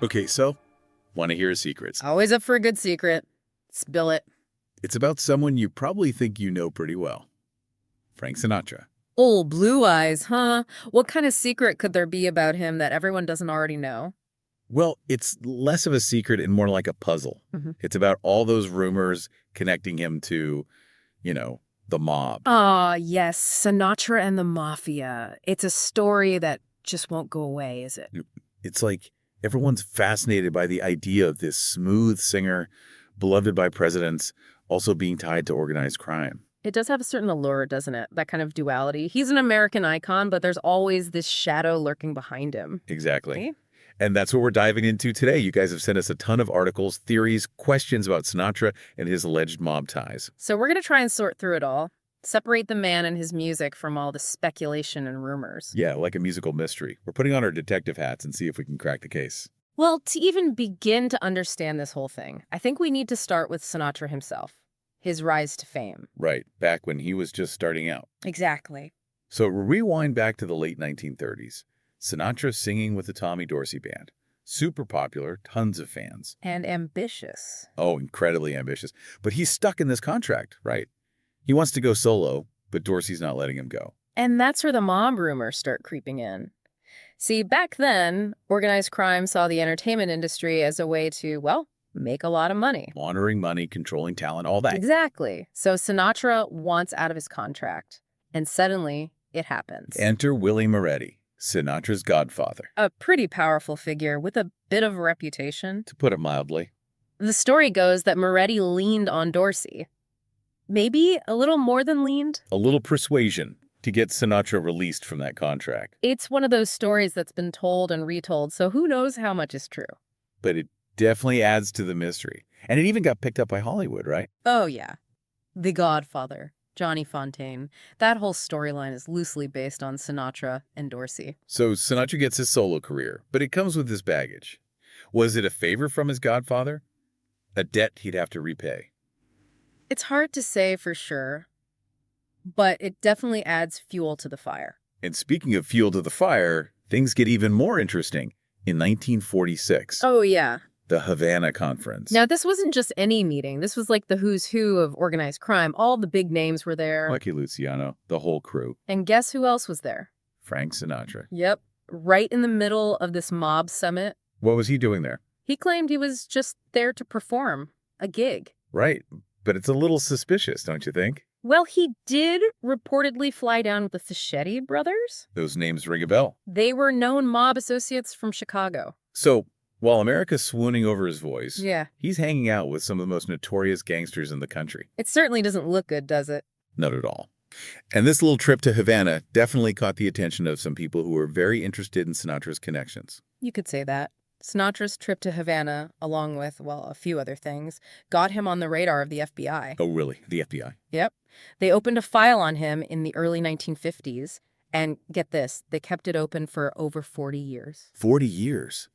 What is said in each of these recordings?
Okay, so, want to hear a secret? Always up for a good secret. Spill it. It's about someone you probably think you know pretty well. Frank Sinatra. Old blue eyes, huh? What kind of secret could there be about him that everyone doesn't already know? Well, it's less of a secret and more like a puzzle. Mm-hmm. It's about all those rumors connecting him to, the mob. Ah, yes, Sinatra and the Mafia. It's a story that just won't go away, is it? It's like everyone's fascinated by the idea of this smooth singer, beloved by presidents, also being tied to organized crime. It does have a certain allure, doesn't it? That kind of duality. He's an American icon, but there's always this shadow lurking behind him. Exactly. See? And that's what we're diving into today. You guys have sent us a ton of articles, theories, questions about Sinatra and his alleged mob ties. So we're going to try and sort through it all. Separate the man and his music from all the speculation and rumors. Yeah, like a musical mystery. We're putting on our detective hats and see if we can crack the case. Well, to even begin to understand this whole thing, I think we need to start with Sinatra himself, his rise to fame. Right, back when he was just starting out. Exactly. So rewind back to the late 1930s. Sinatra singing with the Tommy Dorsey Band. Super popular, tons of fans. And ambitious. Oh, incredibly ambitious. But he's stuck in this contract, right? He wants to go solo, but Dorsey's not letting him go. And that's where the mob rumors start creeping in. See, back then, organized crime saw the entertainment industry as a way to, well, make a lot of money. Laundering money, controlling talent, all that. Exactly. So Sinatra wants out of his contract. And suddenly, it happens. Enter Willie Moretti, Sinatra's godfather. A pretty powerful figure with a bit of a reputation. To put it mildly. The story goes that Moretti leaned on Dorsey. Maybe a little more than leaned. A little persuasion to get Sinatra released from that contract. It's one of those stories that's been told and retold, so who knows how much is true. But it definitely adds to the mystery. And it even got picked up by Hollywood, right? Oh, yeah. The Godfather, Johnny Fontaine. That whole storyline is loosely based on Sinatra and Dorsey. So Sinatra gets his solo career, but it comes with this baggage. Was it a favor from his godfather? A debt he'd have to repay? It's hard to say for sure, but it definitely adds fuel to the fire. And speaking of fuel to the fire, things get even more interesting. In 1946, Oh, yeah. the Havana Conference. Now, this wasn't just any meeting. This was like the who's who of organized crime. All the big names were there. Lucky Luciano, the whole crew. And guess who else was there? Frank Sinatra. Yep. Right in the middle of this mob summit. What was he doing there? He claimed he was just there to perform a gig. Right, but it's a little suspicious, don't you think? Well, he did reportedly fly down with the Fischetti brothers. Those names ring a bell. They were known mob associates from Chicago. So, while America's swooning over his voice, Yeah. he's hanging out with some of the most notorious gangsters in the country. It certainly doesn't look good, does it? Not at all. And this little trip to Havana definitely caught the attention of some people who were very interested in Sinatra's connections. You could say that. Sinatra's trip to Havana, along with, well, a few other things, got him on the radar of the FBI. Oh, really? The FBI? Yep. They opened a file on him in the early 1950s, and get this, they kept it open for over 40 years. 40 years.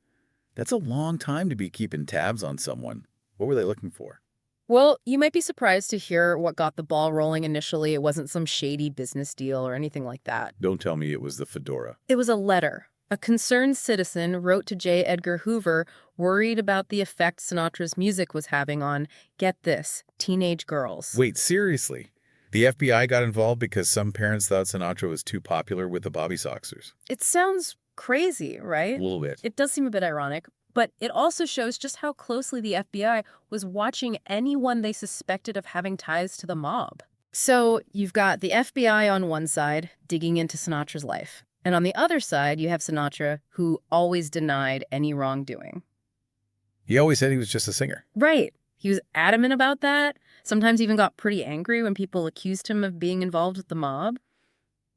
That's a long time to be keeping tabs on someone. What were they looking for? Well, you might be surprised to hear what got the ball rolling initially. It wasn't some shady business deal or anything like that. Don't tell me it was the fedora. It was a letter. A concerned citizen wrote to J. Edgar Hoover, worried about the effect Sinatra's music was having on, get this, teenage girls. Wait, seriously? The FBI got involved because some parents thought Sinatra was too popular with the Bobby Soxers? It sounds crazy, right? A little bit. It does seem a bit ironic, but it also shows just how closely the FBI was watching anyone they suspected of having ties to the mob. So you've got the FBI on one side, digging into Sinatra's life. And on the other side, you have Sinatra, who always denied any wrongdoing. He always said he was just a singer. Right. He was adamant about that, sometimes even got pretty angry when people accused him of being involved with the mob.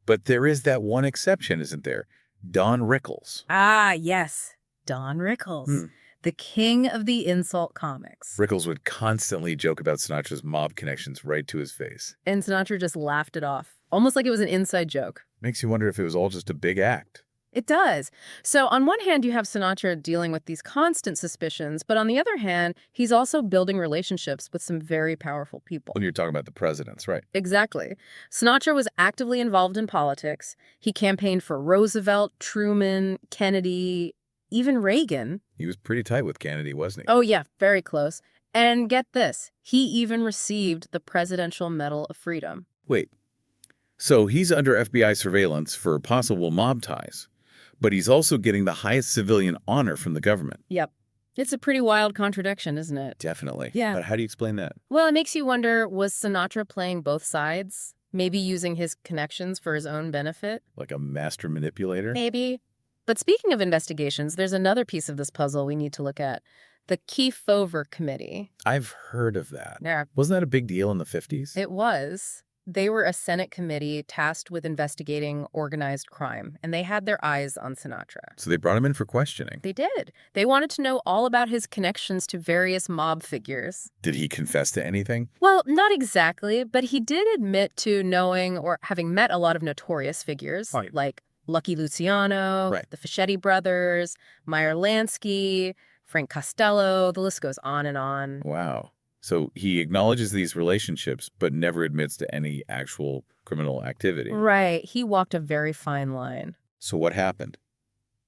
But there is that one exception, isn't there? Don Rickles. Ah, yes. Don Rickles, the king of the insult comics. Rickles would constantly joke about Sinatra's mob connections right to his face. And Sinatra just laughed it off, almost like it was an inside joke. Makes you wonder if it was all just a big act. It does. So on one hand, you have Sinatra dealing with these constant suspicions, but on the other hand, he's also building relationships with some very powerful people. When you're talking about the presidents, right? Exactly. Sinatra was actively involved in politics. He campaigned for Roosevelt, Truman, Kennedy, even Reagan. He was pretty tight with Kennedy, wasn't he? Oh, yeah, very close. And get this, he even received the Presidential Medal of Freedom. Wait, so he's under FBI surveillance for possible mob ties, but he's also getting the highest civilian honor from the government. Yep. It's a pretty wild contradiction, isn't it? Definitely. Yeah. But how do you explain that? Well, it makes you wonder, was Sinatra playing both sides? Maybe using his connections for his own benefit? Like a master manipulator? Maybe. But speaking of investigations, there's another piece of this puzzle we need to look at. The Kefauver Committee. I've heard of that. Yeah, Wasn't that a big deal in the 50s? it was. They were a Senate committee tasked with investigating organized crime, and they had their eyes on Sinatra. So they brought him in for questioning. They did. They wanted to know all about his connections to various mob figures. Did he confess to anything? Well, not exactly, but he did admit to knowing or having met a lot of notorious figures, Right. like Lucky Luciano, Right. the Fischetti brothers, Meyer Lansky, Frank Costello, the list goes on and on. Wow. So he acknowledges these relationships, but never admits to any actual criminal activity. Right. He walked a very fine line. So what happened?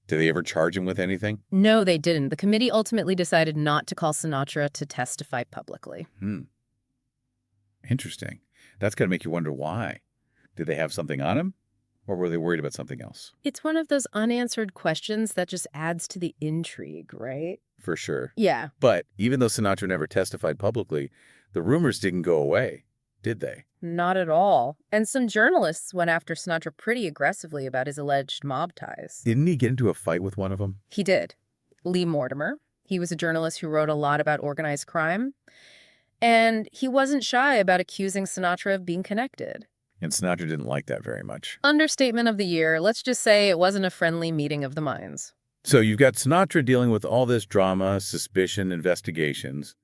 Did they ever charge him with anything? No, they didn't. The committee ultimately decided not to call Sinatra to testify publicly. Interesting. That's got to make you wonder why. Did they have something on him? Or were they worried about something else? It's one of those unanswered questions that just adds to the intrigue, right? For sure. Yeah. But even though Sinatra never testified publicly, the rumors didn't go away, did they? Not at all. And some journalists went after Sinatra pretty aggressively about his alleged mob ties. Didn't he get into a fight with one of them? He did. Lee Mortimer. He was a journalist who wrote a lot about organized crime. And he wasn't shy about accusing Sinatra of being connected. And Sinatra didn't like that very much. Understatement of the year. Let's just say it wasn't a friendly meeting of the minds. So you've got Sinatra dealing with all this drama, suspicion, investigations,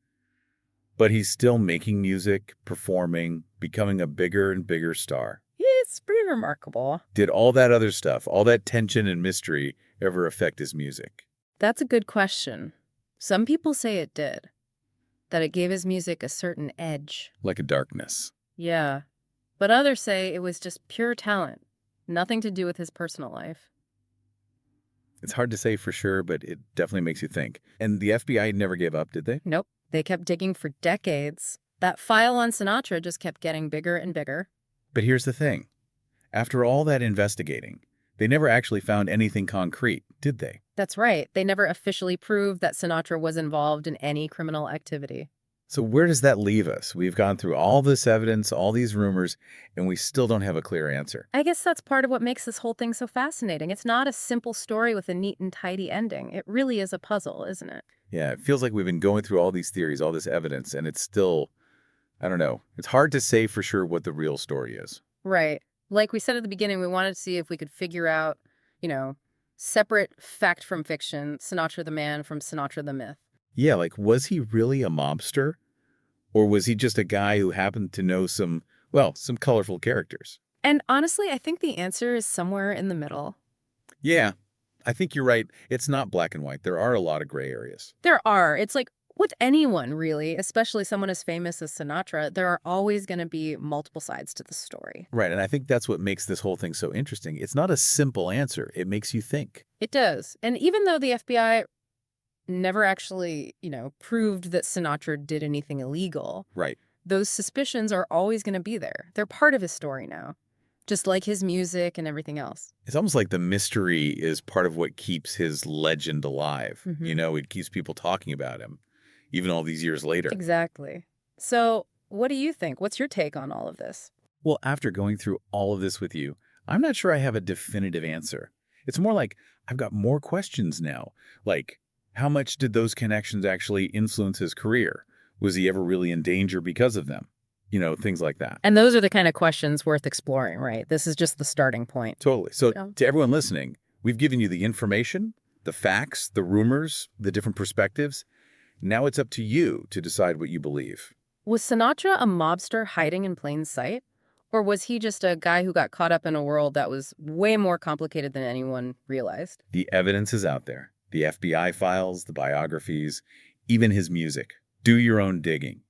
but he's still making music, performing, becoming a bigger and bigger star. It's pretty remarkable. Did all that other stuff, all that tension and mystery, ever affect his music? That's a good question. Some people say it did. That it gave his music a certain edge. Like a darkness. Yeah. But others say it was just pure talent. Nothing to do with his personal life. It's hard to say for sure, but it definitely makes you think. And the FBI never gave up, did they? Nope. They kept digging for decades. That file on Sinatra just kept getting bigger and bigger. But here's the thing. After all that investigating, they never actually found anything concrete, did they? That's right. They never officially proved that Sinatra was involved in any criminal activity. So where does that leave us? We've gone through all this evidence, all these rumors, and we still don't have a clear answer. I guess that's part of what makes this whole thing so fascinating. It's not a simple story with a neat and tidy ending. It really is a puzzle, isn't it? Yeah, it feels like we've been going through all these theories, all this evidence, and it's still, I don't know. It's hard to say for sure what the real story is. Right. Like we said at the beginning, we wanted to see if we could figure out, separate fact from fiction, Sinatra the man from Sinatra the myth. Yeah, like, was he really a mobster? Or was he just a guy who happened to know some colorful characters? And honestly, I think the answer is somewhere in the middle. Yeah, I think you're right. It's not black and white. There are a lot of gray areas. There are. It's like with anyone, really, especially someone as famous as Sinatra, there are always going to be multiple sides to the story. Right, and I think that's what makes this whole thing so interesting. It's not a simple answer. It makes you think. It does. And even though the FBI never actually, proved that Sinatra did anything illegal, Right. those suspicions are always going to be there. They're part of his story now, just like his music and everything else. It's almost like the mystery is part of what keeps his legend alive. Mhm. It keeps people talking about him, even all these years later. Exactly. So what do you think? What's your take on all of this? Well, after going through all of this with you, I'm not sure I have a definitive answer. It's more like I've got more questions now. Like, how much did those connections actually influence his career? Was he ever really in danger because of them? Things like that. And those are the kind of questions worth exploring, right? This is just the starting point. Totally. So Yeah. to everyone listening, we've given you the information, the facts, the rumors, the different perspectives. Now it's up to you to decide what you believe. Was Sinatra a mobster hiding in plain sight? Or was he just a guy who got caught up in a world that was way more complicated than anyone realized? The evidence is out there. The FBI files, the biographies, even his music. Do your own digging,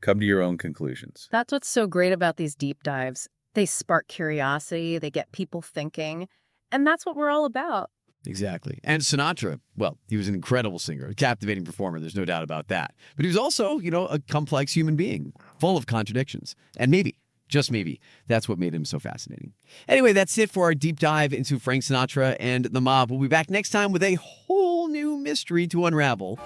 Come to your own conclusions. That's what's so great about these deep dives. They spark curiosity, they get people thinking, and that's what we're all about. Exactly. And Sinatra, well, he was an incredible singer, a captivating performer. There's no doubt about that. But he was also, a complex human being, full of contradictions. And maybe, just maybe, that's what made him so fascinating. Anyway, that's it for our deep dive into Frank Sinatra and the mob. We'll be back next time with a whole new mystery to unravel.